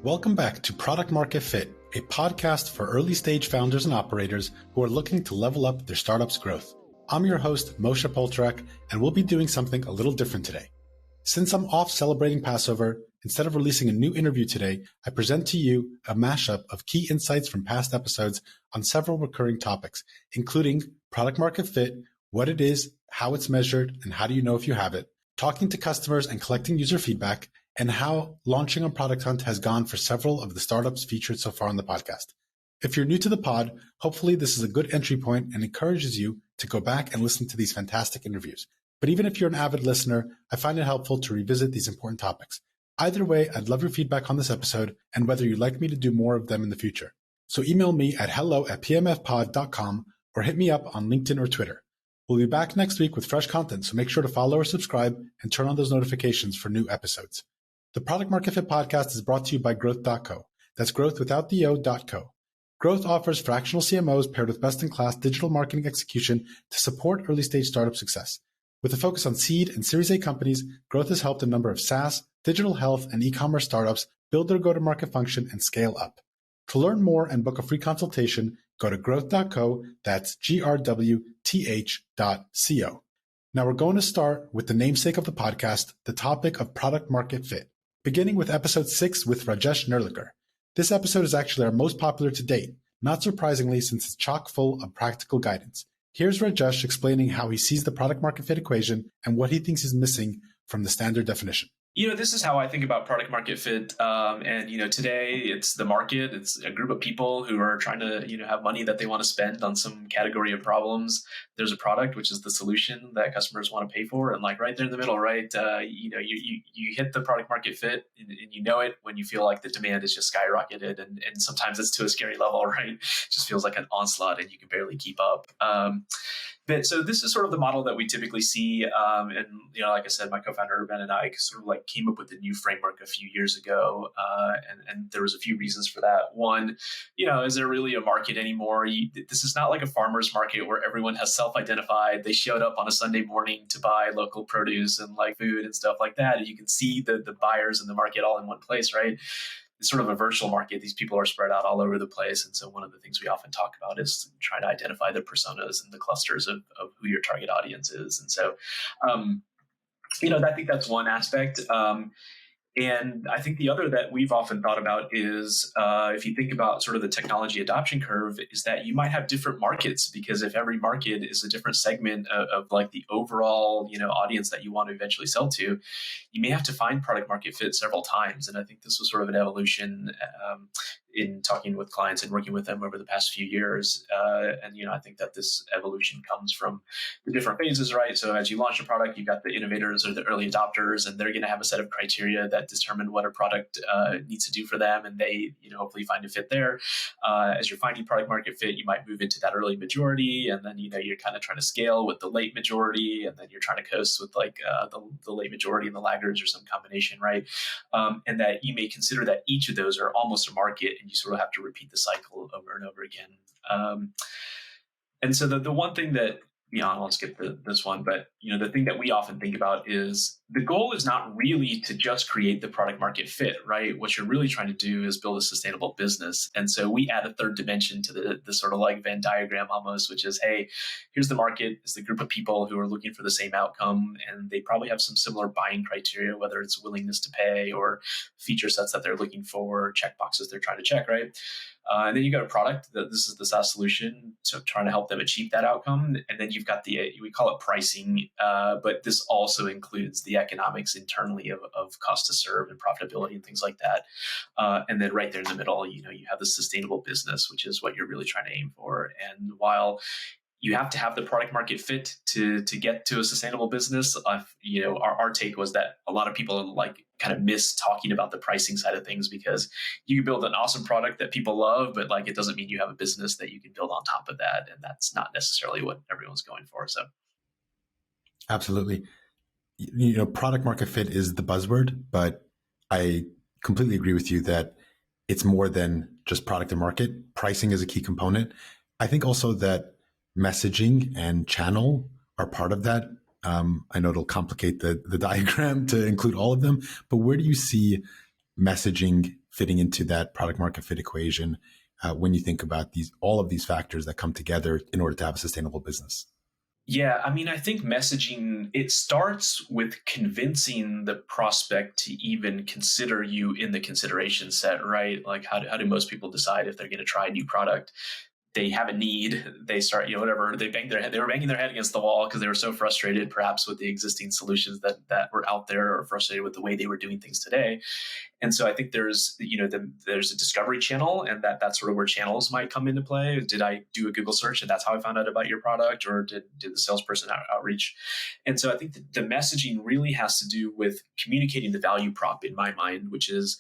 Welcome back to Product Market Fit, a podcast for early stage founders and operators who are looking to level up their startup's growth. I'm your host, Moshe Poltrak, and we'll be doing something a little different today. Since I'm off celebrating Passover, instead of releasing a new interview today, I present to you a mashup of key insights from past episodes on several recurring topics, including product market fit, what it is, how it's measured, and how do you know if you have it, talking to customers and collecting user feedback, and how launching on Product Hunt has gone for several of the startups featured so far on the podcast. If you're new to the pod, hopefully this is a good entry point and encourages you to go back and listen to these fantastic interviews. But even if you're an avid listener, I find it helpful to revisit these important topics. Either way, I'd love your feedback on this episode and whether you'd like me to do more of them in the future. So email me at hello@pmfpod.com or hit me up on LinkedIn or Twitter. We'll be back next week with fresh content, so make sure to follow or subscribe and turn on those notifications for new episodes. The Product Market Fit podcast is brought to you by Growth.co. That's growth without the O.co. Growth offers fractional CMOs paired with best-in-class digital marketing execution to support early-stage startup success. With a focus on seed and Series A companies, Growth has helped a number of SaaS, digital health, and e-commerce startups build their go-to-market function and scale up. To learn more and book a free consultation, go to growth.co, that's grwth.co. Now we're going to start with the namesake of the podcast, the topic of product market fit, beginning with episode 6 with Rajesh Nerlikar. This episode is actually our most popular to date, not surprisingly since it's chock full of practical guidance. Here's Rajesh explaining how he sees the product market fit equation and what he thinks is missing from the standard definition. This is how I think about product market fit. Today it's the market. It's a group of people who are trying to, have money that they want to spend on some category of problems. There's a product, which is the solution that customers want to pay for. And right there in the middle, right, you hit the product market fit and you know it when you feel like the demand is just skyrocketed. And sometimes it's to a scary level, right? It just feels like an onslaught and you can barely keep up. So this is sort of the model that we typically see. Like I said, my co-founder, Ben, and I sort of came up with a new framework a few years ago. And there was a few reasons for that. One, is there really a market anymore? This is not like a farmer's market where everyone has self-identified. They showed up on a Sunday morning to buy local produce and food and stuff like that. And you can see the buyers in the market all in one place, right? It's sort of a virtual market. These people are spread out all over the place. And so one of the things we often talk about is trying to identify the personas and the clusters of who your target audience is. And so, I think that's one aspect. And I think the other that we've often thought about is if you think about sort of the technology adoption curve, is that you might have different markets, because if every market is a different segment of the overall, audience that you want to eventually sell to, you may have to find product market fit several times. And I think this was sort of an evolution in talking with clients and working with them over the past few years. I think that this evolution comes from the different phases, right? So as you launch a product, you've got the innovators or the early adopters, and they're going to have a set of criteria that determine what a product needs to do for them. And they, hopefully find a fit there. As you're finding product market fit, you might move into that early majority. And then, you're kind of trying to scale with the late majority. And then you're trying to coast with the late majority and the laggards or some combination, right? And that you may consider that each of those are almost a market, and you sort of have to repeat the cycle over and over again. And so the one thing that, I'll skip this one, but the thing that we often think about is the goal is not really to just create the product market fit, right? What you're really trying to do is build a sustainable business. And so we add a third dimension to the sort of Venn diagram almost, which is, hey, here's the market. It's the group of people who are looking for the same outcome, and they probably have some similar buying criteria, whether it's willingness to pay or feature sets that they're looking for, check boxes they're trying to check, right? And then you got a product that this is the SaaS solution, so trying to help them achieve that outcome. And then you've got we call it pricing, but this also includes the economics internally of cost to serve and profitability and things like that. And then right there in the middle, you have the sustainable business, which is what you're really trying to aim for. And while you have to have the product market fit to get to a sustainable business. Our take was that a lot of people kind of miss talking about the pricing side of things, because you can build an awesome product that people love, but it doesn't mean you have a business that you can build on top of that. And that's not necessarily what everyone's going for. So. Absolutely. Product market fit is the buzzword, but I completely agree with you that it's more than just product and market. Pricing is a key component. I think also that messaging and channel are part of that. I know it'll complicate the diagram to include all of them, but where do you see messaging fitting into that product market fit equation when you think about all of these factors that come together in order to have a sustainable business? Yeah, I mean, I think messaging, it starts with convincing the prospect to even consider you in the consideration set, right? Like how do most people decide if they're going to try a new product? They have a need, they start, whatever, they were banging their head against the wall because they were so frustrated perhaps with the existing solutions that were out there, or frustrated with the way they were doing things today. And so I think there's a discovery channel, and that's sort of where channels might come into play. Did I do a Google search and that's how I found out about your product, or did the salesperson outreach? And so I think the messaging really has to do with communicating the value prop in my mind, which is,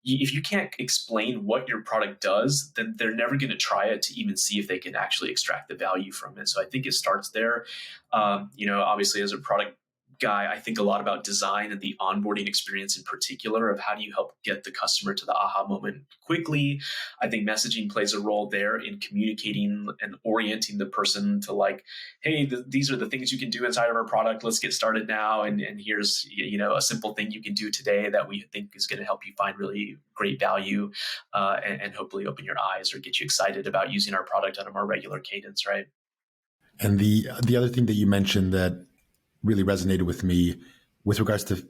if you can't explain what your product does, then they're never going to try it to even see if they can actually extract the value from it. So I think it starts there. Obviously, as a product guy, I think a lot about design and the onboarding experience in particular, of how do you help get the customer to the aha moment quickly. I think messaging plays a role there in communicating and orienting the person to like, hey, these are the things you can do inside of our product. Let's get started now. And here's, a simple thing you can do today that we think is going to help you find really great value and hopefully open your eyes or get you excited about using our product on a more regular cadence, right? And the other thing that you mentioned that really resonated with me with regards to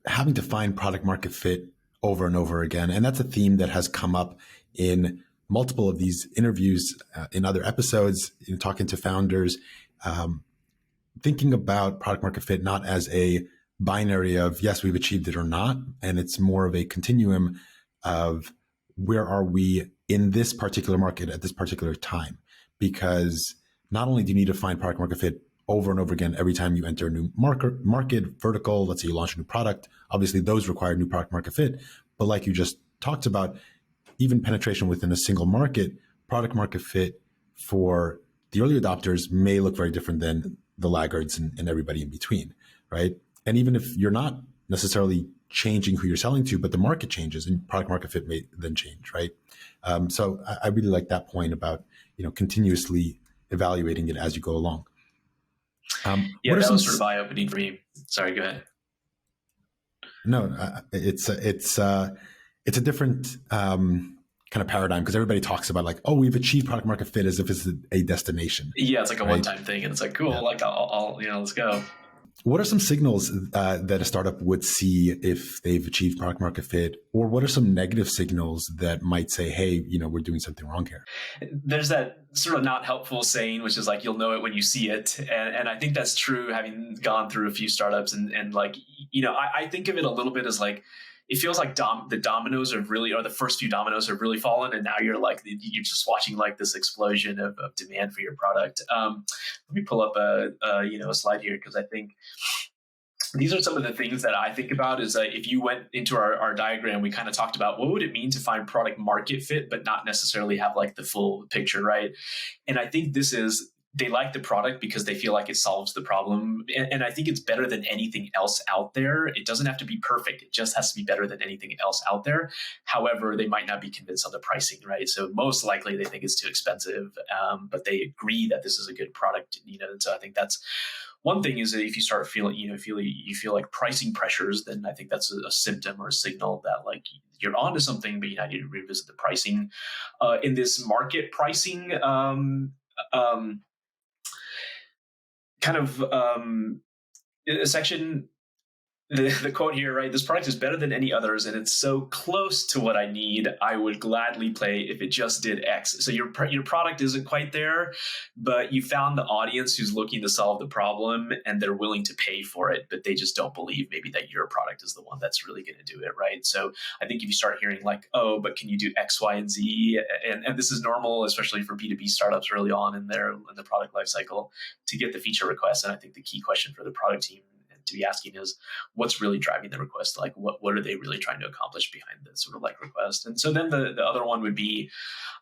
having to find product market fit over and over again. And that's a theme that has come up in multiple of these interviews in other episodes, talking to founders, thinking about product market fit not as a binary of yes, we've achieved it or not. And it's more of a continuum of where are we in this particular market at this particular time? Because not only do you need to find product market fit over and over again every time you enter a new market vertical, let's say you launch a new product, obviously those require new product market fit. But like you just talked about, even penetration within a single market, product market fit for the early adopters may look very different than the laggards and everybody in between, right? And even if you're not necessarily changing who you're selling to, but the market changes and product market fit may then change, right? So I really like that point about, continuously evaluating it as you go along. Yeah, that was sort of eye-opening for me. Sorry, go ahead. No, it's a different kind of paradigm, because everybody talks about like, oh, we've achieved product market fit as if it's a destination. Yeah, it's like a one-time thing, and it's like, cool, like I'll let's go. What are some signals that a startup would see if they've achieved product market fit? Or what are some negative signals that might say, hey, we're doing something wrong here? There's that sort of not helpful saying, which is like, you'll know it when you see it. And I think that's true, having gone through a few startups. And like, I think of it a little bit as like, it feels like the dominoes have really, or the first few dominoes have really fallen, and now you're just watching like this explosion of demand for your product. Let me pull up a slide here, because I think these are some of the things that I think about. Is that if you went into our diagram, we kind of talked about what would it mean to find product market fit, but not necessarily have like the full picture, right? And I think they like the product because they feel like it solves the problem. And I think it's better than anything else out there. It doesn't have to be perfect. It just has to be better than anything else out there. However, they might not be convinced on the pricing, right? So most likely they think it's too expensive, but they agree that this is a good product. And so I think that's one thing, is that if you start feeling, you feel like pricing pressures, then I think that's a symptom or a signal that like you're onto something, but you need to revisit the pricing. In this market pricing, section, the quote here, right? This product is better than any others, and it's so close to what I need. I would gladly pay if it just did X. So your product isn't quite there, but you found the audience who's looking to solve the problem, and they're willing to pay for it, but they just don't believe maybe that your product is the one that's really going to do it, right? So I think if you start hearing like, oh, but can you do X, Y, and Z? And this is normal, especially for B2B startups early on in the product lifecycle, to get the feature request. And I think the key question for the product team to be asking is, what's really driving the request? Like what are they really trying to accomplish behind the sort of like request? And so then the other one would be,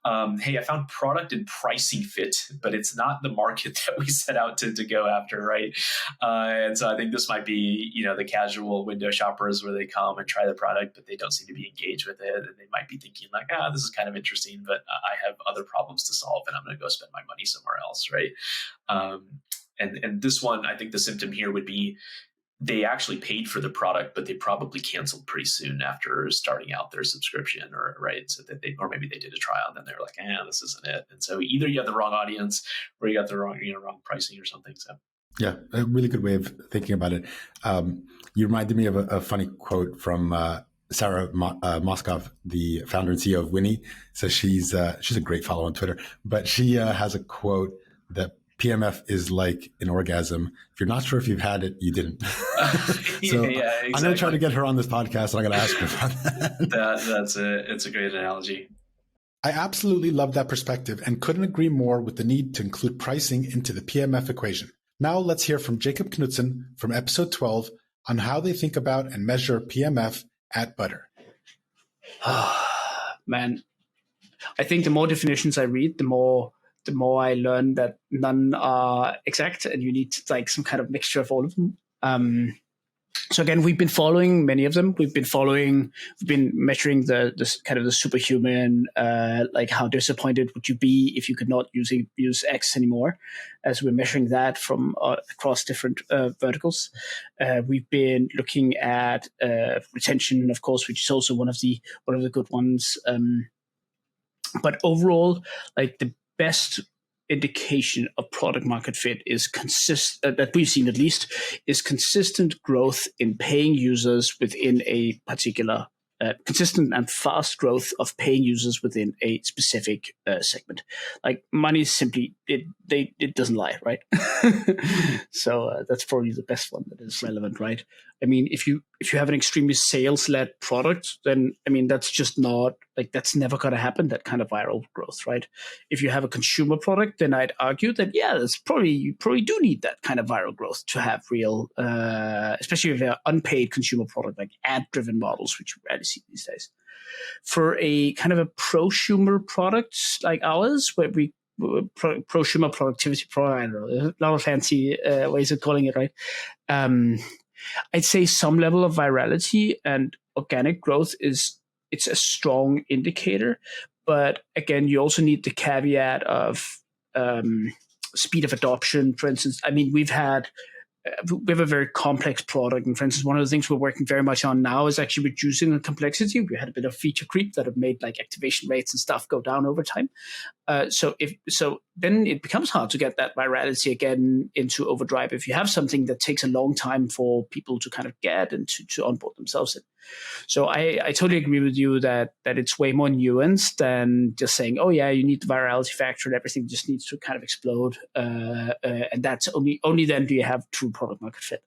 hey, I found product and pricing fit, but it's not the market that we set out to go after, right? And so I think this might be, the casual window shoppers where they come and try the product, but they don't seem to be engaged with it. And they might be thinking like, this is kind of interesting, but I have other problems to solve, and I'm going to go spend my money somewhere else, right? And this one, I think the symptom here would be, they actually paid for the product, but they probably canceled pretty soon after starting out their subscription, or right. So that or maybe they did a trial and then they're like, this isn't it. And so either you have the wrong audience or you got the wrong pricing or something. So yeah, a really good way of thinking about it. You reminded me of a funny quote from Sara Mauskopf, the founder and CEO of Winnie. So she's a great follow on Twitter, but she has a quote that PMF is like an orgasm. If you're not sure if you've had it, you didn't. So exactly. I'm going to try to get her on this podcast, and I'm going to ask her about that. It's a great analogy. I absolutely love that perspective and couldn't agree more with the need to include pricing into the PMF equation. Now let's hear from Jakob Knutzen from episode 12 on how they think about and measure PMF at Butter. Man, I think the more definitions I read, the more I learn that none are exact, and you need like some kind of mixture of all of them. So again, we've been following many of them. We've been measuring the kind of the superhuman, like how disappointed would you be if you could not use X anymore, as we're measuring that from across different verticals. We've been looking at retention, of course, which is also one of the good ones. But overall, like the best indication of product market fit is that we've seen at least is consistent growth in paying users within a particular consistent and fast growth of paying users within a specific segment. Like money is simply it doesn't lie, right? So that's probably the best one that is relevant, right? I mean, if you have an extremely sales-led product, then I mean that's just not like that's never going to happen. That kind of viral growth, right? If you have a consumer product, then I'd argue that you probably do need that kind of viral growth to have real, especially if you're unpaid consumer product like ad-driven models, which you rarely see these days. For a kind of a prosumer product like ours, where we prosumer productivity product, I don't know, there's a lot of fancy ways of calling it, right? I'd say some level of virality and organic growth it's a strong indicator, but again, you also need the caveat of speed of adoption. For instance, I mean, we have a very complex product, and for instance, one of the things we're working very much on now is actually reducing the complexity. We had a bit of feature creep that have made like activation rates and stuff go down over time. So then it becomes hard to get that virality again into overdrive if you have something that takes a long time for people to kind of get and to onboard themselves in. So I totally agree with you that it's way more nuanced than just saying, oh yeah, you need the virality factor and everything just needs to kind of explode. And that's only then do you have true product market fit.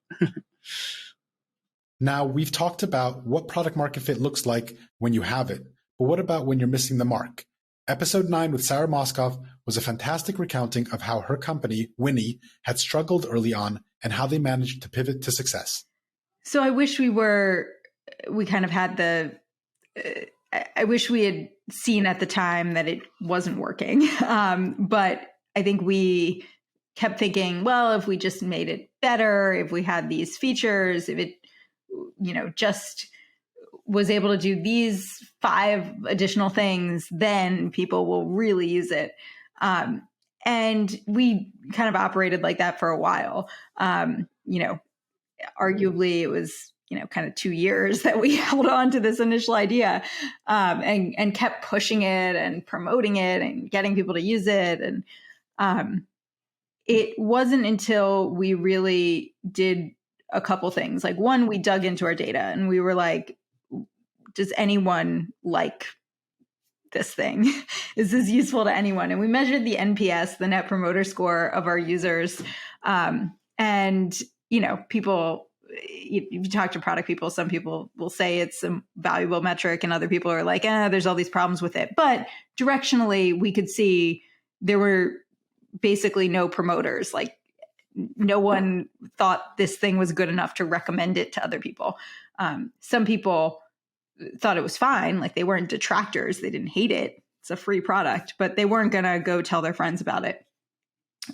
Now, we've talked about what product market fit looks like when you have it, but what about when you're missing the mark? Episode 9 with Sara Mauskopf was a fantastic recounting of how her company, Winnie, had struggled early on and how they managed to pivot to success. So I wish we kind of had I wish we had seen at the time that it wasn't working. But I think we kept thinking, well, if we just made it better, if we had these features, if it, just was able to do these 5 additional things, then people will really use it. And we kind of operated like that for a while. Arguably it was, kind of 2 years that we held on to this initial idea, and kept pushing it and promoting it and getting people to use it. And it wasn't until we really did a couple things. Like one, we dug into our data and we were like, does anyone like this thing? Is this useful to anyone? And we measured the NPS, the Net Promoter Score of our users. And, people, if you talk to product people, some people will say it's a valuable metric and other people are like, there's all these problems with it. But directionally, we could see there were basically no promoters. Like no one thought this thing was good enough to recommend it to other people. Some people thought it was fine. Like they weren't detractors. They didn't hate it. It's a free product, but they weren't going to go tell their friends about it.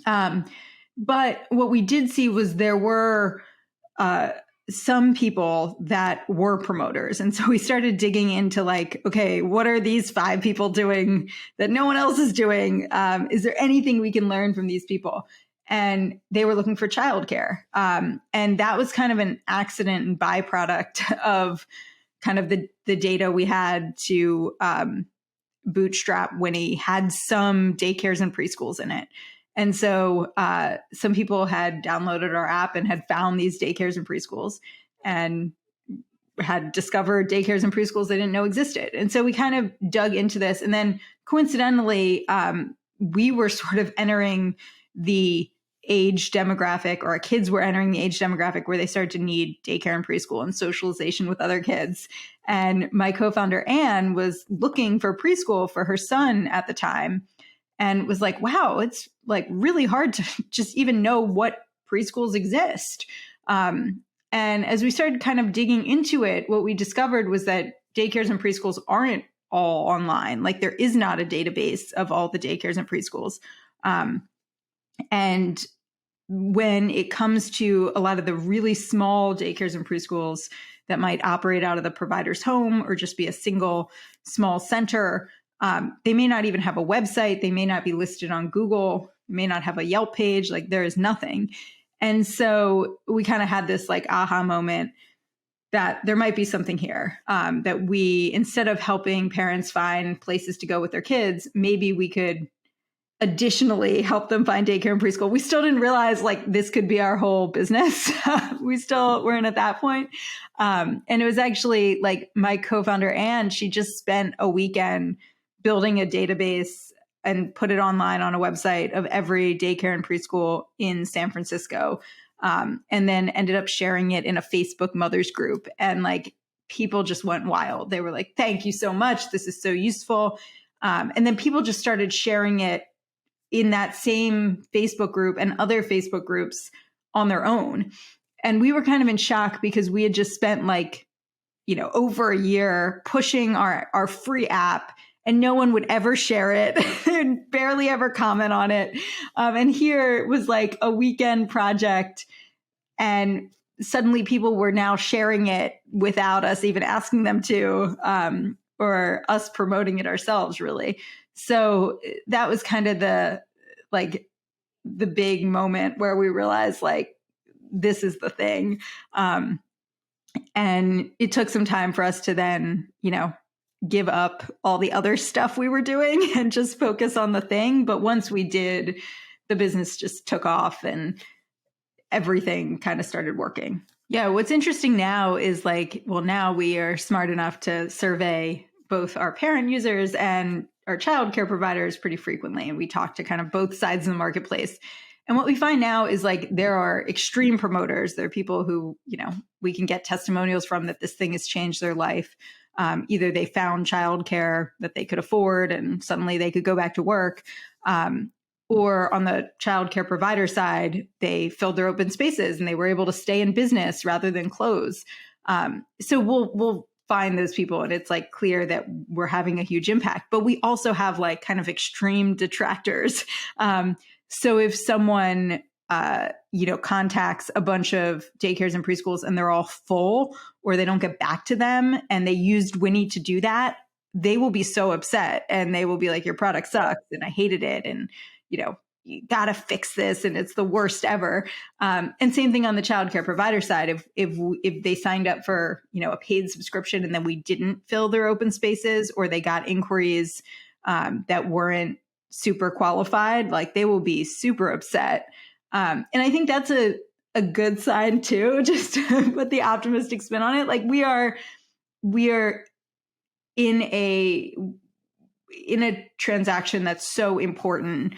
But what we did see was there were some people that were promoters. And so we started digging into like, okay, what are these 5 people doing that no one else is doing? Is there anything we can learn from these people? and they were looking for childcare. And that was kind of an accident and byproduct of kind of the data we had to bootstrap Winnie had some daycares and preschools in it. And so some people had downloaded our app and had found these daycares and preschools and had discovered daycares and preschools they didn't know existed. And so we kind of dug into this. And then coincidentally, we were sort of entering the age demographic, or our kids were entering the age demographic where they started to need daycare and preschool and socialization with other kids. And my co-founder, Anne, was looking for preschool for her son at the time and was like, wow, it's like really hard to just even know what preschools exist. And as we started kind of digging into it, what we discovered was that daycares and preschools aren't all online. Like there is not a database of all the daycares and preschools. And when it comes to a lot of the really small daycares and preschools that might operate out of the provider's home or just be a single small center, they may not even have a website. They may not be listed on Google, may not have a Yelp page. Like there is nothing. And so we kind of had this like aha moment that there might be something here, that we, instead of helping parents find places to go with their kids, maybe we could additionally help them find daycare and preschool. We still didn't realize like this could be our whole business. We still weren't at that point. And it was actually like my co-founder, Anne, she just spent a weekend building a database and put it online on a website of every daycare and preschool in San Francisco. And then ended up sharing it in a Facebook mothers group. And like people just went wild. They were like, thank you so much. This is so useful. And then people just started sharing it in that same Facebook group and other Facebook groups on their own. And we were kind of in shock because we had just spent like, over a year pushing our free app and no one would ever share it and barely ever comment on it. And here it was like a weekend project and suddenly people were now sharing it without us even asking them to, or us promoting it ourselves really. So that was kind of the big moment where we realized like, this is the thing. And it took some time for us to then, give up all the other stuff we were doing and just focus on the thing. But once we did, the business just took off and everything kind of started working. Yeah. What's interesting now is like, well, now we are smart enough to survey both our parent users and our childcare providers pretty frequently. And we talk to kind of both sides of the marketplace. And what we find now is like, there are extreme promoters. There are people who, we can get testimonials from that this thing has changed their life. Either they found childcare that they could afford and suddenly they could go back to work. Or on the childcare provider side, they filled their open spaces and they were able to stay in business rather than close. So we'll find those people and it's like clear that we're having a huge impact, but we also have like kind of extreme detractors. So if someone, contacts a bunch of daycares and preschools and they're all full or they don't get back to them and they used Winnie to do that, they will be so upset and they will be like, your product sucks and I hated it. And, you got to fix this and it's the worst ever. And same thing on the childcare provider side. If they signed up for, a paid subscription and then we didn't fill their open spaces or they got inquiries that weren't super qualified, like they will be super upset. And I think that's a good sign too, just to put the optimistic spin on it. Like we are in a transaction that's so important,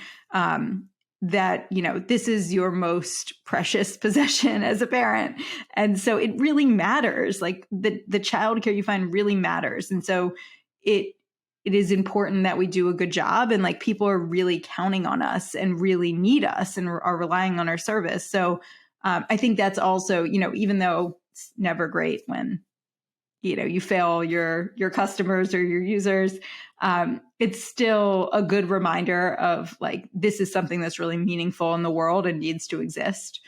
that, this is your most precious possession as a parent. And so it really matters. Like the childcare you find really matters. And so it is important that we do a good job and like people are really counting on us and really need us and are relying on our service. So I think that's also, even though it's never great when, you fail your customers or your users, it's still a good reminder of like, this is something that's really meaningful in the world and needs to exist.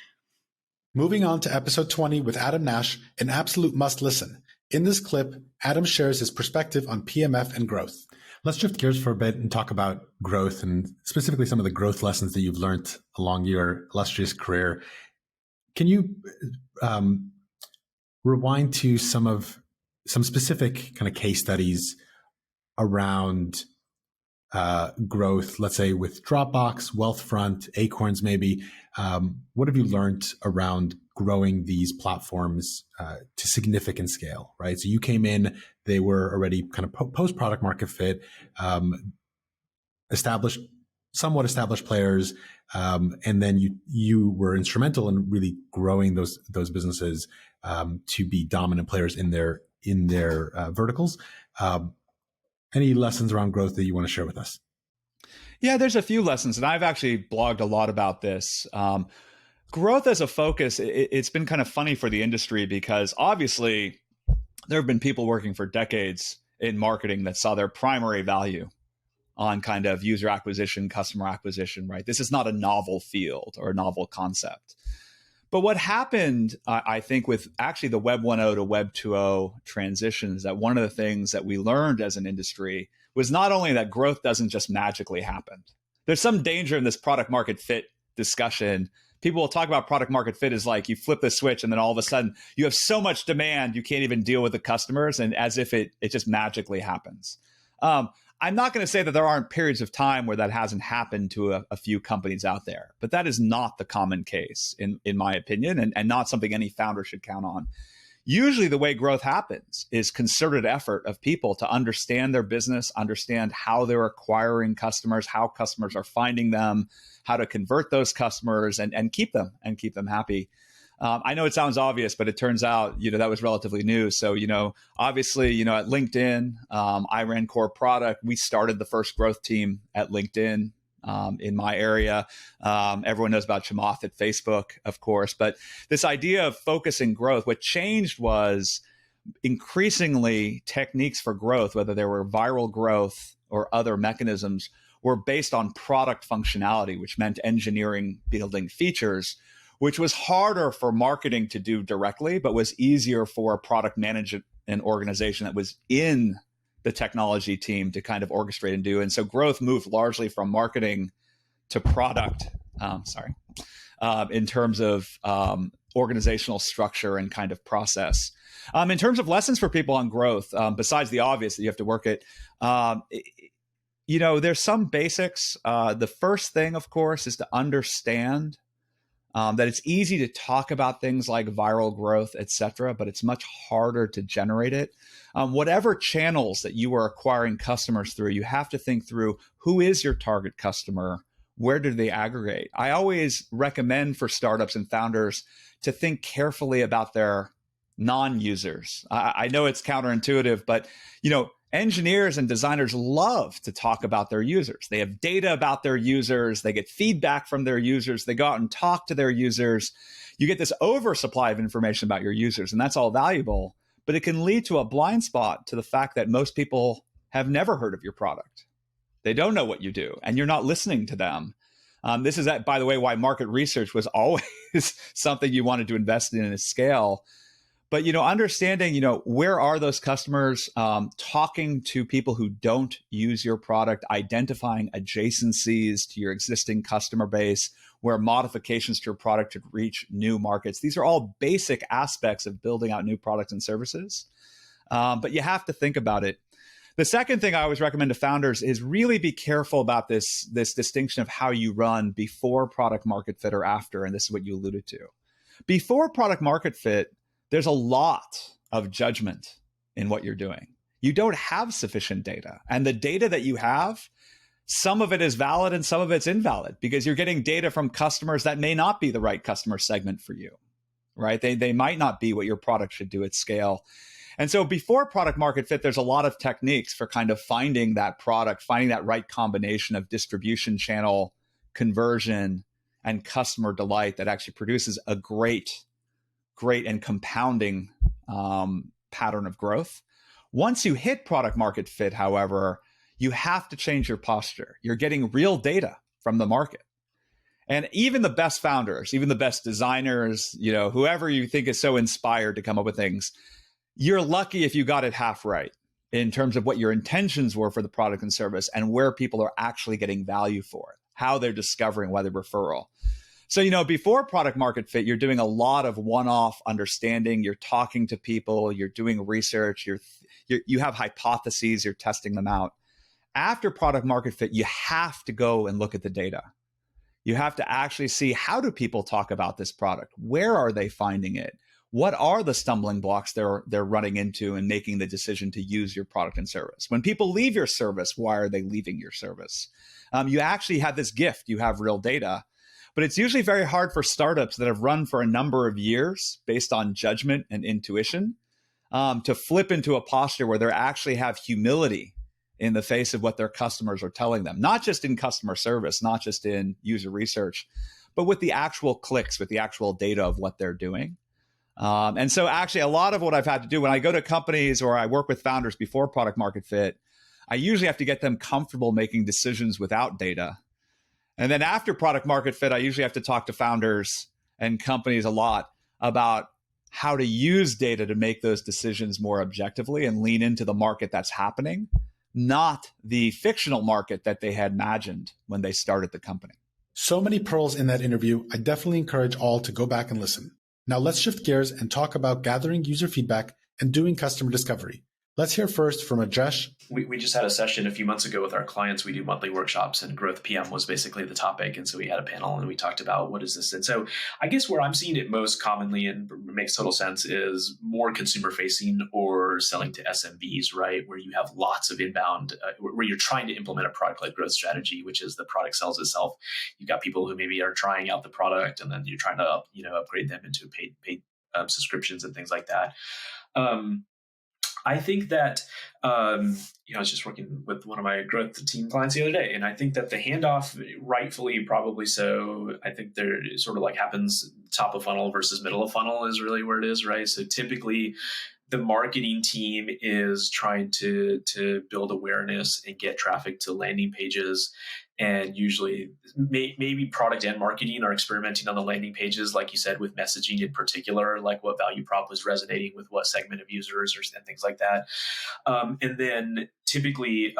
Moving on to episode 20 with Adam Nash, an absolute must listen. In this clip, Adam shares his perspective on PMF and growth. Let's shift gears for a bit and talk about growth and specifically some of the growth lessons that you've learned along your illustrious career. Can you rewind to some specific kind of case studies around growth, let's say with Dropbox, Wealthfront, Acorns maybe? What have you learned around growing these platforms to significant scale, right? So you came in, they were already kind of post-product market fit, somewhat established players, and then you were instrumental in really growing those businesses to be dominant players in their verticals. Any lessons around growth that you want to share with us? Yeah, there's a few lessons, and I've actually blogged a lot about this. Growth as a focus, it's been kind of funny for the industry because obviously there have been people working for decades in marketing that saw their primary value on kind of user acquisition, customer acquisition, right? This is not a novel field or a novel concept. But what happened, I think, with actually the Web 1.0 to Web 2.0 transition is that one of the things that we learned as an industry was not only that growth doesn't just magically happen. There's some danger in this product market fit discussion. People will talk about product market fit as like you flip the switch and then all of a sudden you have so much demand you can't even deal with the customers, and as if it just magically happens. I'm not going to say that there aren't periods of time where that hasn't happened to a few companies out there, but that is not the common case in my opinion, and not something any founder should count on. Usually the way growth happens is concerted effort of people to understand their business, understand how they're acquiring customers, how customers are finding them, how to convert those customers and keep them happy. I know it sounds obvious, but it turns out, that was relatively new. So, obviously, at LinkedIn, I ran core product. We started the first growth team at LinkedIn in my area. Everyone knows about Chamath at Facebook, of course. But this idea of focusing growth, what changed was increasingly techniques for growth, whether they were viral growth or other mechanisms, were based on product functionality, which meant engineering building features, which was harder for marketing to do directly, but was easier for a product management and organization that was in the technology team to kind of orchestrate and do. And so growth moved largely from marketing to product, in terms of organizational structure and kind of process. In terms of lessons for people on growth, besides the obvious that you have to work it, there's some basics. The first thing, of course, is to understand that it's easy to talk about things like viral growth, et cetera, but it's much harder to generate it. Whatever channels that you are acquiring customers through, you have to think through who is your target customer, where do they aggregate? I always recommend for startups and founders to think carefully about their non-users. I know it's counterintuitive, but engineers and designers love to talk about their users. They have data about their users. They get feedback from their users. They go out and talk to their users. You get this oversupply of information about your users, and that's all valuable, but it can lead to a blind spot to the fact that most people have never heard of your product. They don't know what you do, and you're not listening to them. This is, by the way, why market research was always something you wanted to invest in at scale. But, understanding, where are those customers, talking to people who don't use your product, identifying adjacencies to your existing customer base, where modifications to your product could reach new markets. These are all basic aspects of building out new products and services. But you have to think about it. The second thing I always recommend to founders is really be careful about this distinction of how you run before product market fit or after. And this is what you alluded to. Before product market fit, there's a lot of judgment in what you're doing. You don't have sufficient data. And the data that you have, some of it is valid and some of it's invalid because you're getting data from customers that may not be the right customer segment for you, right? They might not be what your product should do at scale. And so before product market fit, there's a lot of techniques for kind of finding that product, finding that right combination of distribution channel, conversion, and customer delight that actually produces a great and compounding pattern of growth. Once you hit product market fit, however, you have to change your posture. You're getting real data from the market. And even the best founders, even the best designers, whoever you think is so inspired to come up with things, you're lucky if you got it half right. in terms of what your intentions were for the product and service and where people are actually getting value for it, how they're discovering whether referral. So, before product market fit, you're doing a lot of one-off understanding. You're talking to people, you're doing research, you have hypotheses, you're testing them out. After product market fit, you have to go and look at the data. You have to actually see, how do people talk about this product? Where are they finding it? What are the stumbling blocks they're running into and making the decision to use your product and service? When people leave your service, why are they leaving your service? You actually have this gift. You have real data. But it's usually very hard for startups that have run for a number of years based on judgment and intuition to flip into a posture where they actually have humility in the face of what their customers are telling them, not just in customer service, not just in user research, but with the actual clicks, with the actual data of what they're doing. And so actually a lot of what I've had to do when I go to companies or I work with founders before product market fit, I usually have to get them comfortable making decisions without data. And then after product market fit, I usually have to talk to founders and companies a lot about how to use data to make those decisions more objectively and lean into the market that's happening, not the fictional market that they had imagined when they started the company. So many pearls in that interview. I definitely encourage all to go back and listen. Now let's shift gears and talk about gathering user feedback and doing customer discovery. Let's hear first from Rajesh. We just had a session a few months ago with our clients. We do monthly workshops, and growth PM was basically the topic. And so we had a panel and we talked about what is this? And so I guess where I'm seeing it most commonly and makes total sense is more consumer facing or selling to SMBs, right? Where you have lots of inbound, where you're trying to implement a product-led growth strategy, which is the product sells itself. You've got people who maybe are trying out the product and then you're trying to upgrade them into paid subscriptions and things like that. I think that, I was just working with one of my growth team clients the other day, and I think that the handoff, rightfully, probably so, I think there sort of like happens top of funnel versus middle of funnel is really where it is, right? So typically the marketing team is trying to build awareness and get traffic to landing pages. And usually maybe product and marketing are experimenting on the landing pages, like you said, with messaging in particular, like what value prop was resonating with what segment of users and things like that. And then typically,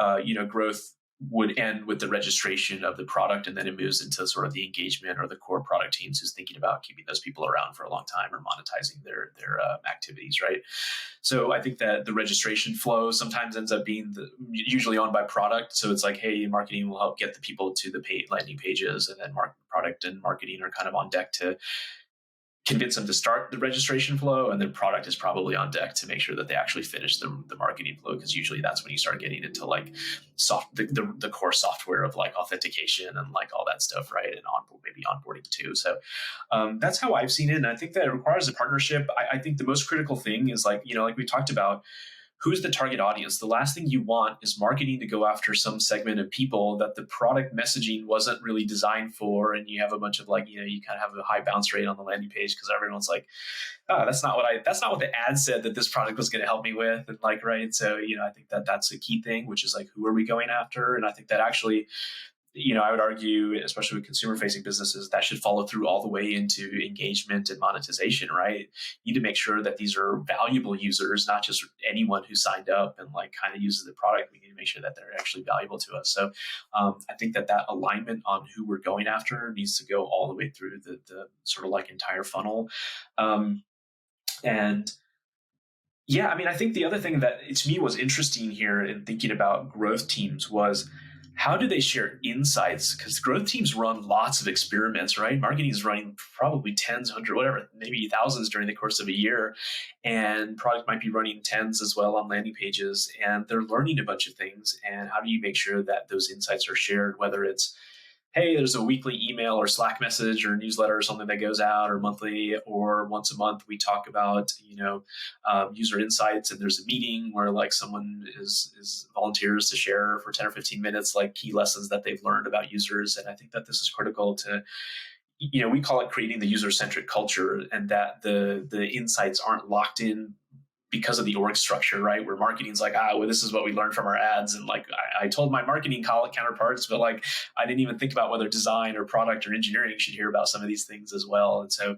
growth would end with the registration of the product, and then it moves into sort of the engagement or the core product teams who's thinking about keeping those people around for a long time or monetizing their activities, right? So I think that the registration flow sometimes ends up being usually owned by product. So it's like, hey, marketing will help get the people to the paid landing pages, and then product and marketing are kind of on deck to convince them to start the registration flow, and then product is probably on deck to make sure that they actually finish the marketing flow, because usually that's when you start getting into like the core software of like authentication and like all that stuff, right? And maybe onboarding too. So that's how I've seen it, and I think that it requires a partnership. I think the most critical thing is like we talked about, who's the target audience? The last thing you want is marketing to go after some segment of people that the product messaging wasn't really designed for. And you have a bunch of like, you kind of have a high bounce rate on the landing page because everyone's like, oh, that's not what the ad said that this product was going to help me with. And like, right. So, I think that that's a key thing, which is like, who are we going after? And I think that actually, I would argue, especially with consumer-facing businesses, that should follow through all the way into engagement and monetization, right? You need to make sure that these are valuable users, not just anyone who signed up and like kind of uses the product. We need to make sure that they're actually valuable to us. So I think that alignment on who we're going after needs to go all the way through the sort of like entire funnel. And yeah, I think the other thing that to me was interesting here in thinking about growth teams was, how do they share insights? Because growth teams run lots of experiments, right? Marketing is running probably tens, hundreds, whatever, maybe thousands during the course of a year. And product might be running tens as well on landing pages. And they're learning a bunch of things. And how do you make sure that those insights are shared, whether it's, hey, there's a weekly email or Slack message or newsletter or something that goes out, or monthly or once a month we talk about, user insights, and there's a meeting where like someone is volunteers to share for 10 or 15 minutes, like key lessons that they've learned about users. And I think that this is critical to, we call it creating the user-centric culture, and that the insights aren't locked in because of the org structure, right? Where marketing's like, this is what we learned from our ads. And like, I told my marketing counterparts, but like, I didn't even think about whether design or product or engineering should hear about some of these things as well. And so,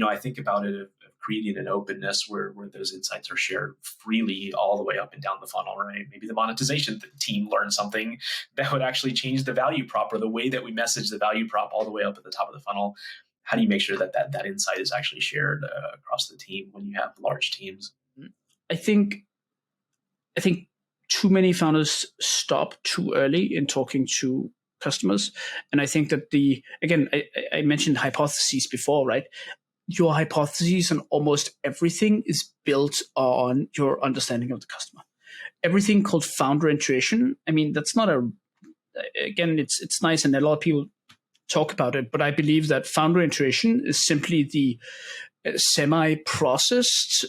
I think about it of creating an openness where those insights are shared freely all the way up and down the funnel, right? Maybe the monetization team learned something that would actually change the value prop or the way that we message the value prop all the way up at the top of the funnel. How do you make sure that insight is actually shared across the team when you have large teams? I think too many founders stop too early in talking to customers. And I think that I mentioned hypotheses before, right? Your hypotheses on almost everything is built on your understanding of the customer. Everything called founder intuition, I mean, that's not it's nice and a lot of people talk about it, but I believe that founder intuition is simply the semi-processed,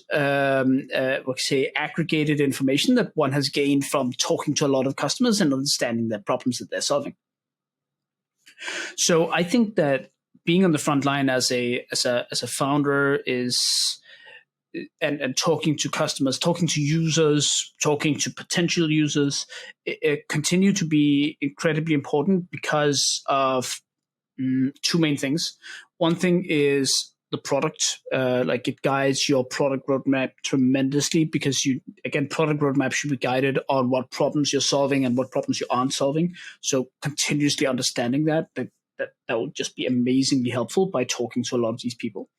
aggregated information that one has gained from talking to a lot of customers and understanding their problems that they're solving. So I think that being on the front line as a founder is and talking to customers, talking to users, talking to potential users, it continue to be incredibly important because of two main things. One thing is the product, it guides your product roadmap tremendously because product roadmap should be guided on what problems you're solving and what problems you aren't solving. So continuously understanding that would just be amazingly helpful by talking to a lot of these people.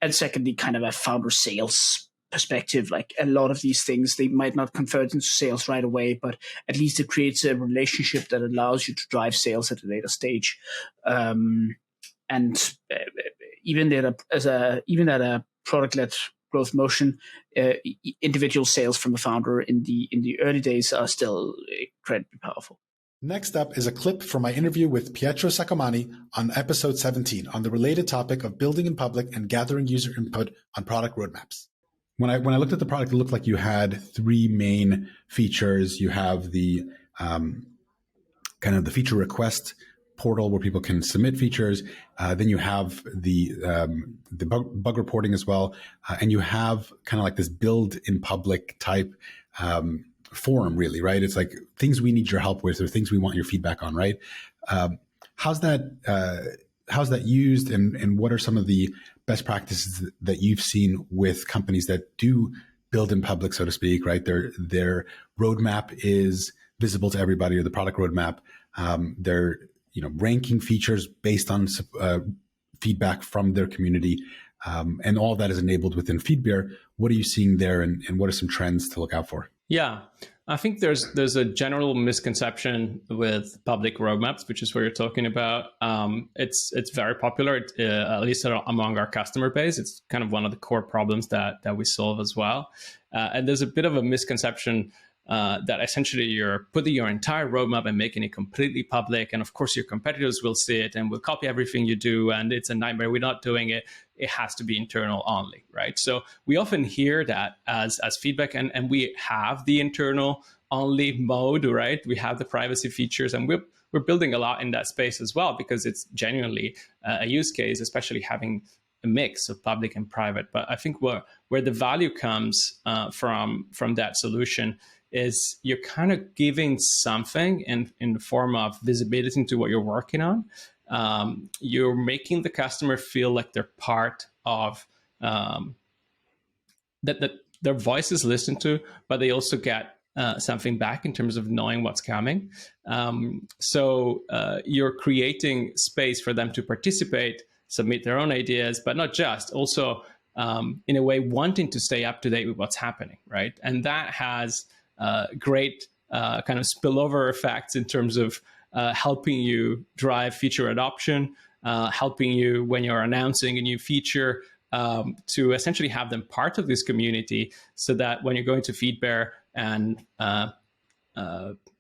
And secondly, kind of a founder sales perspective, like a lot of these things, they might not convert into sales right away, but at least it creates a relationship that allows you to drive sales at a later stage. Even at a product-led growth motion, individual sales from a founder in the early days are still incredibly powerful. Next up is a clip from my interview with Pietro Saccomani on episode 17 on the related topic of building in public and gathering user input on product roadmaps. When I looked at the product, it looked like you had three main features. You have the kind of the feature request portal where people can submit features. Then you have the bug reporting as well, and you have kind of like this build in public type forum, really, right? It's like things we need your help with or things we want your feedback on, right? How's that used, and what are some of the best practices that you've seen with companies that do build in public, so to speak, right? Their roadmap is visible to everybody, or the product roadmap. They're ranking features based on feedback from their community, and all that is enabled within FeedBear. What are you seeing there, and what are some trends to look out for? Yeah, I think there's a general misconception with public roadmaps, which is what you're talking about. It's very popular, at least among our customer base. It's kind of one of the core problems that we solve as well. And there's a bit of a misconception that essentially you're putting your entire roadmap and making it completely public. And of course, your competitors will see it and will copy everything you do. And it's a nightmare. We're not doing it. It has to be internal only, right? So we often hear that as feedback, and we have the internal only mode, right? We have the privacy features, and we're building a lot in that space as well, because it's genuinely a use case, especially having a mix of public and private. But I think where the value comes from that solution is you're kind of giving something in the form of visibility into what you're working on. You're making the customer feel like they're part of that their voice is listened to, but they also get something back in terms of knowing what's coming. So you're creating space for them to participate, submit their own ideas, but not just, also in a way wanting to stay up to date with what's happening, right? And that has great kind of spillover effects in terms of helping you drive feature adoption, helping you when you're announcing a new feature to essentially have them part of this community, so that when you're going to FeedBear and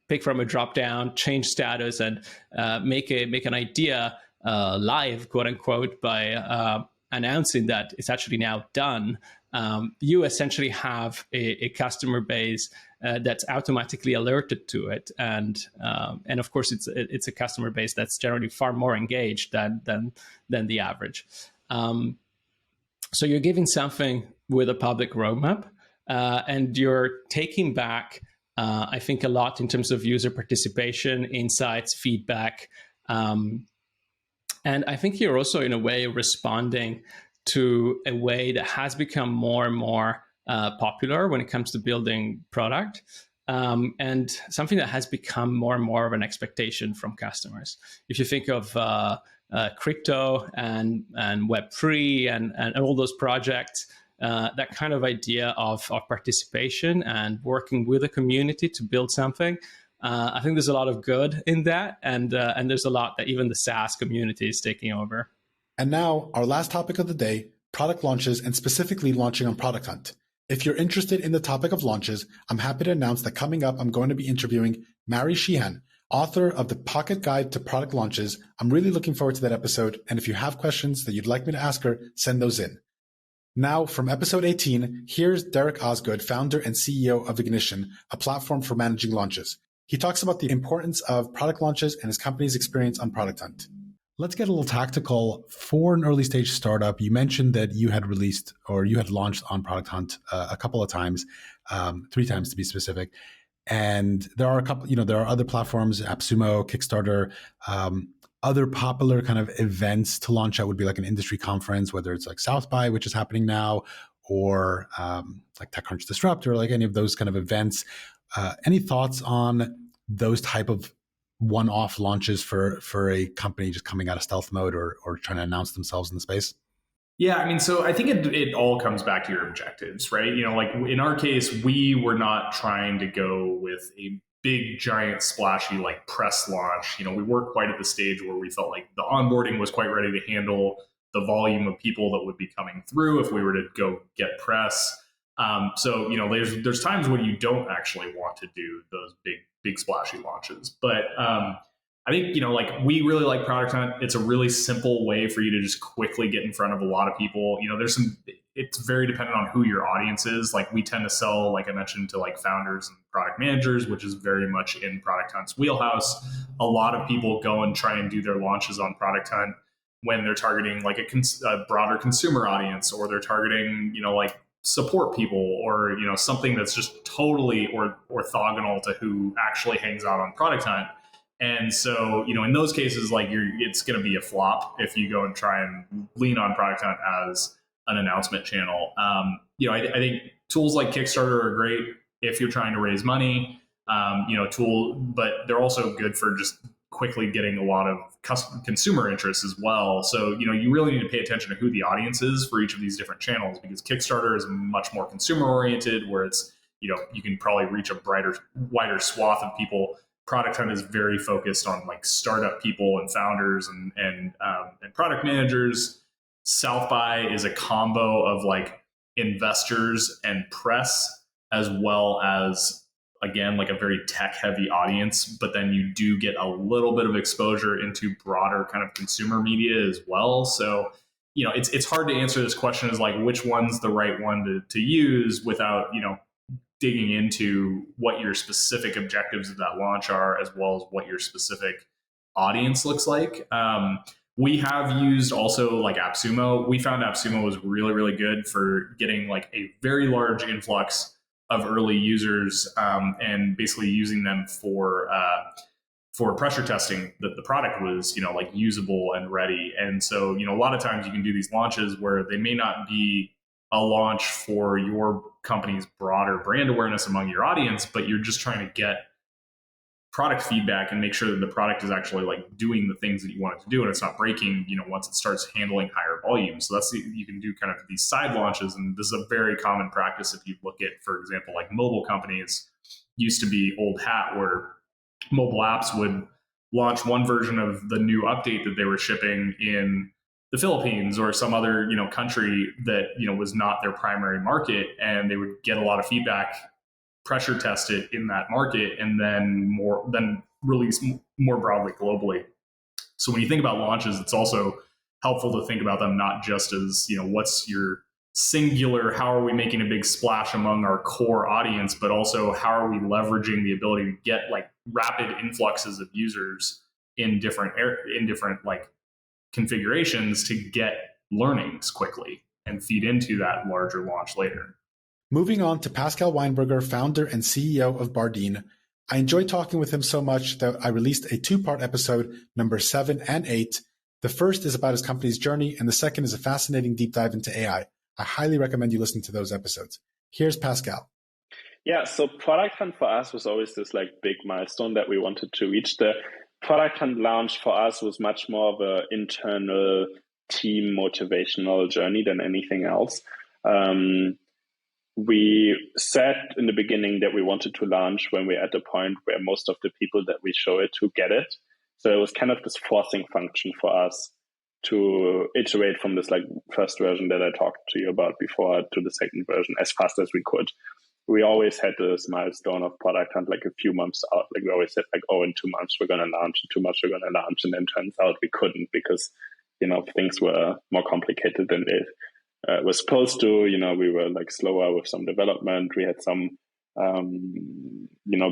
pick from a drop-down, change status, and make an idea live, quote unquote, by announcing that it's actually now done, you essentially have a customer base that's automatically alerted to it, and of course it's a customer base that's generally far more engaged than the average. So you're giving something with a public roadmap, and you're taking back, I think, a lot in terms of user participation, insights, feedback, and I think you're also in a way responding to a way that has become more and more popular when it comes to building product, and something that has become more and more of an expectation from customers. If you think of crypto and Web3 and all those projects, that kind of idea of participation and working with a community to build something, I think there's a lot of good in that, and there's a lot that even the SaaS community is taking over. And now, our last topic of the day, product launches, and specifically launching on Product Hunt. If you're interested in the topic of launches, I'm happy to announce that coming up, I'm going to be interviewing Mary Sheehan, author of the Pocket Guide to Product Launches. I'm really looking forward to that episode, and if you have questions that you'd like me to ask her, send those in. Now, from episode 18, here's Derek Osgood, founder and CEO of Ignition, a platform for managing launches. He talks about the importance of product launches and his company's experience on Product Hunt. Let's get a little tactical. For an early stage startup, you mentioned that you had released or you had launched on Product Hunt a couple of times, 3 times to be specific. And there are a couple, there are other platforms, AppSumo, Kickstarter, other popular kind of events to launch out would be like an industry conference, whether it's like South by, which is happening now, or like TechCrunch Disrupt, or like any of those kind of events. Any thoughts on those type of one-off launches for a company just coming out of stealth mode or trying to announce themselves in the space? Yeah, I mean, so I think it all comes back to your objectives, right? Like in our case, we were not trying to go with a big, giant, splashy, like press launch. We weren't quite at the stage where we felt like the onboarding was quite ready to handle the volume of people that would be coming through if we were to go get press. So there's times when you don't actually want to do those big splashy launches. But I think, like we really like Product Hunt. It's a really simple way for you to just quickly get in front of a lot of people. It's very dependent on who your audience is. Like we tend to sell, like I mentioned, to like founders and product managers, which is very much in Product Hunt's wheelhouse. A lot of people go and try and do their launches on Product Hunt when they're targeting like a broader consumer audience, or they're targeting, like support people, or, something that's just totally orthogonal to who actually hangs out on Product Hunt. And so, in those cases, like it's going to be a flop if you go and try and lean on Product Hunt as an announcement channel. I think tools like Kickstarter are great if you're trying to raise money, but they're also good for just quickly getting a lot of consumer interest as well. So, you really need to pay attention to who the audience is for each of these different channels, because Kickstarter is much more consumer oriented, where it's, you can probably reach a wider swath of people. Product Hunt is very focused on like startup people and founders and product managers. South by is a combo of like investors and press, as well as, again, like a very tech heavy audience, but then you do get a little bit of exposure into broader kind of consumer media as well. So, it's hard to answer this question as like which one's the right one to use without, digging into what your specific objectives of that launch are, as well as what your specific audience looks like. We have used also like AppSumo. We found AppSumo was really, really good for getting like a very large influx of early users, and basically using them for pressure testing that the product was, like usable and ready. And so, a lot of times you can do these launches where they may not be a launch for your company's broader brand awareness among your audience, but you're just trying to get product feedback and make sure that the product is actually like doing the things that you want it to do, and it's not breaking, once it starts handling higher volumes. So you can do kind of these side launches. And this is a very common practice. If you look at, for example, like mobile companies used to be old hat, where mobile apps would launch one version of the new update that they were shipping in the Philippines or some other, country that, was not their primary market. And they would get a lot of feedback, pressure test it in that market, and then release more broadly globally. So when you think about launches, it's also helpful to think about them not just as, what's your singular, how are we making a big splash among our core audience, but also how are we leveraging the ability to get like rapid influxes of users in different like configurations to get learnings quickly and feed into that larger launch later. Moving on to Pascal Weinberger, founder and CEO of Bardeen. I enjoyed talking with him so much that I released a 2-part episode, number 7 and 8. The first is about his company's journey, and the second is a fascinating deep dive into AI. I highly recommend you listen to those episodes. Here's Pascal. Yeah, so Product Hunt for us was always this like big milestone that we wanted to reach. The Product Hunt launch for us was much more of an internal team motivational journey than anything else. We said in the beginning that we wanted to launch when we're at the point where most of the people that we show it to get it. So it was kind of this forcing function for us to iterate from this like first version that I talked to you about before to the second version as fast as we could. We always had this milestone of Product Hunt like a few months out. Like we always said like, oh, in 2 months we're going to launch, in 2 months we're going to launch. And then turns out we couldn't because, things were more complicated than they were supposed to. We were like slower with some development. We had some,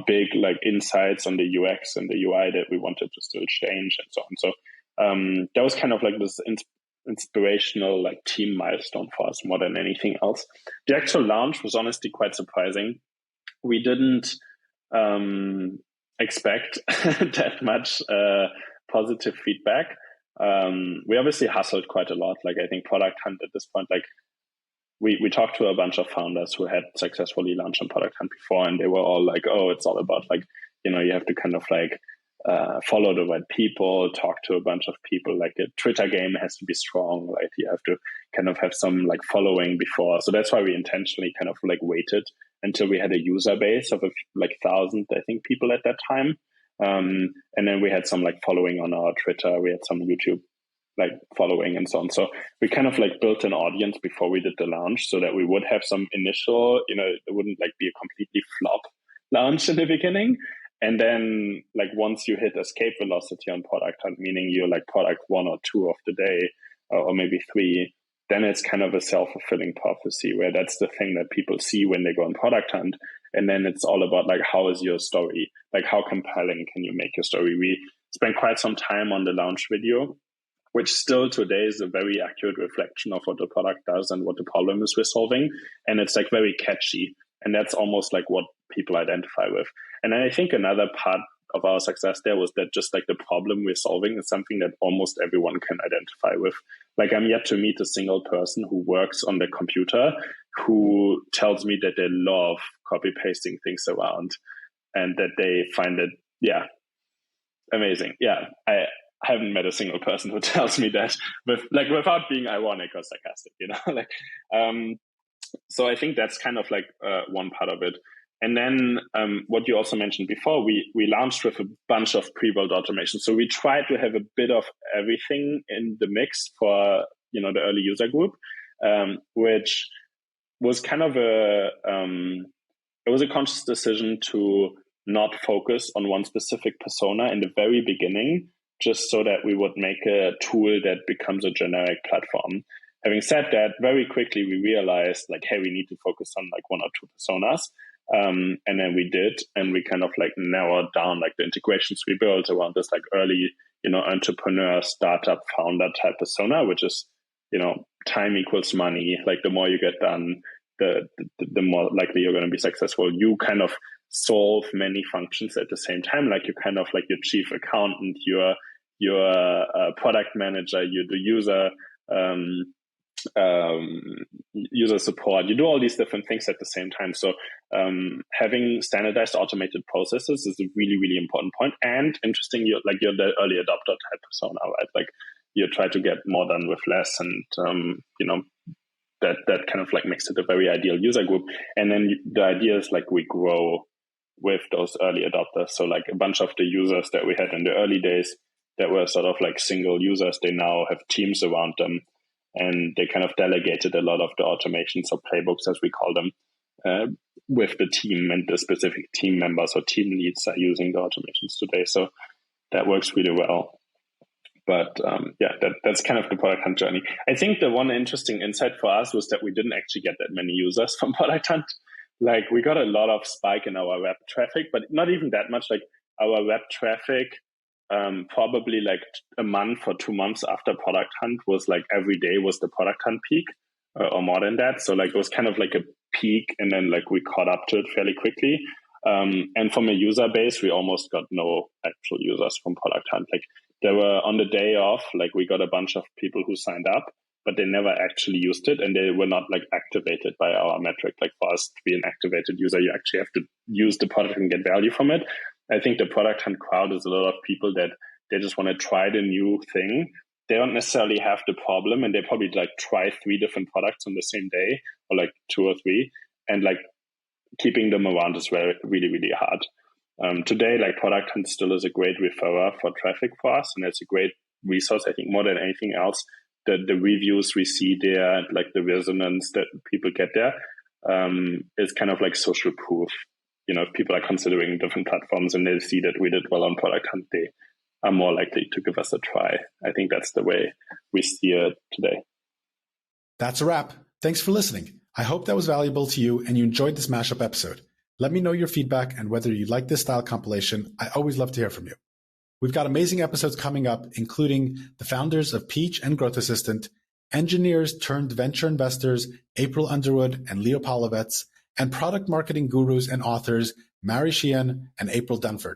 big like insights on the UX and the UI that we wanted to still change and so on. So that was kind of like this inspirational like team milestone for us more than anything else. The actual launch was honestly quite surprising. We didn't expect that much positive feedback. We obviously hustled quite a lot. Like I think Product Hunt at this point, like we talked to a bunch of founders who had successfully launched on Product Hunt before, and they were all like, oh, it's all about like, you have to kind of like follow the right people, talk to a bunch of people. Like a Twitter game has to be strong, right? You have to kind of have some like following before. So that's why we intentionally kind of like waited until we had a user base of like 1,000, I think, people at that time. And then we had some like following on our Twitter. We had some YouTube like following and so on. So we kind of like built an audience before we did the launch so that we would have some initial, it wouldn't like be a completely flop launch in the beginning. And then like once you hit escape velocity on Product Hunt, meaning you're like product 1 or 2 of the day, or maybe 3, then it's kind of a self-fulfilling prophecy where that's the thing that people see when they go on Product Hunt. And then it's all about like, how is your story? Like how compelling can you make your story? We spent quite some time on the launch video, which still today is a very accurate reflection of what the product does and what the problem is we're solving. And it's like very catchy. And that's almost like what people identify with. And then I think another part of our success there was that just like the problem we're solving is something that almost everyone can identify with. Like I'm yet to meet a single person who works on the computer who tells me that they love copy pasting things around and that they find it, amazing. Yeah, I haven't met a single person who tells me that without being ironic or sarcastic, So I think that's kind of like one part of it. And then what you also mentioned before, we launched with a bunch of pre-built automation. So we tried to have a bit of everything in the mix for, the early user group, which was kind of it was a conscious decision to not focus on one specific persona in the very beginning, just so that we would make a tool that becomes a generic platform. Having said that, very quickly we realized like, hey, we need to focus on like 1 or 2 personas. And then we did, and we kind of like narrowed down like the integrations we built around this like early, entrepreneur, startup, founder type persona, which is, time equals money. Like the more you get done, the more likely you're going to be successful. You kind of solve many functions at the same time. Like you kind of like your chief accountant, your product manager, you do user support. You do all these different things at the same time. So having standardized automated processes is a really, really important point. And interesting, you're the early adopter type persona, right? Like you try to get more done with less, and that kind of like makes it a very ideal user group. And then the idea is like we grow with those early adopters. So like a bunch of the users that we had in the early days that were sort of like single users, they now have teams around them. And they kind of delegated a lot of the automations or playbooks, as we call them, with the team, and the specific team members or team leads are using the automations today. So that works really well. But that's kind of the Product Hunt journey. I think the one interesting insight for us was that we didn't actually get that many users from Product Hunt. Like we got a lot of spike in our web traffic, but not even that much. Like our web traffic, probably like a month or 2 months after Product Hunt was like every day was the Product Hunt peak or more than that. So like it was kind of like a peak, and then like we caught up to it fairly quickly. And from a user base, we almost got no actual users from Product Hunt. Like There were on the day off, like we got a bunch of people who signed up, but they never actually used it, and they were not like activated by our metric. Like for us to be an activated user, you actually have to use the product and get value from it. I think the product hunt crowd is a lot of people that they just want to try the new thing. They don't necessarily have the problem, and they probably like try 3 different products on the same day, or like 2 or 3, and like keeping them around is really, really hard. Today, like Product Hunt still is a great referrer for traffic for us, and it's a great resource. I think more than anything else, the reviews we see there, like the resonance that people get there, is kind of like social proof. You know, if people are considering different platforms and they see that we did well on Product Hunt, they are more likely to give us a try. I think that's the way we steer it today. That's a wrap. Thanks for listening. I hope that was valuable to you and you enjoyed this mashup episode. Let me know your feedback and whether you like this style compilation. I always love to hear from you. We've got amazing episodes coming up, including the founders of Peach and Growth Assistant, engineers turned venture investors April Underwood and Leo Polovets, and product marketing gurus and authors Mary Sheehan and April Dunford.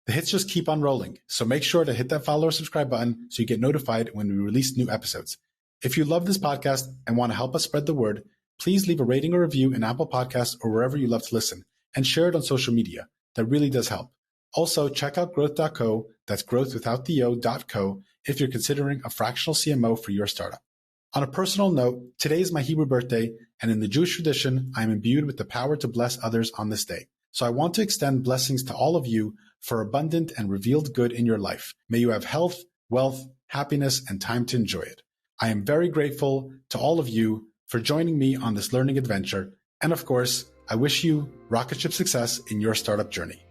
The hits just keep on rolling, so make sure to hit that follow or subscribe button so you get notified when we release new episodes. If you love this podcast and want to help us spread the word, please leave a rating or review in Apple Podcasts or wherever you love to listen, and share it on social media. That really does help. Also, check out growth.co, that's growth without the o.co, if you're considering a fractional CMO for your startup. On a personal note, today is my Hebrew birthday, and in the Jewish tradition, I am imbued with the power to bless others on this day. So I want to extend blessings to all of you for abundant and revealed good in your life. May you have health, wealth, happiness, and time to enjoy it. I am very grateful to all of you for joining me on this learning adventure. And of course, I wish you rocket ship success in your startup journey.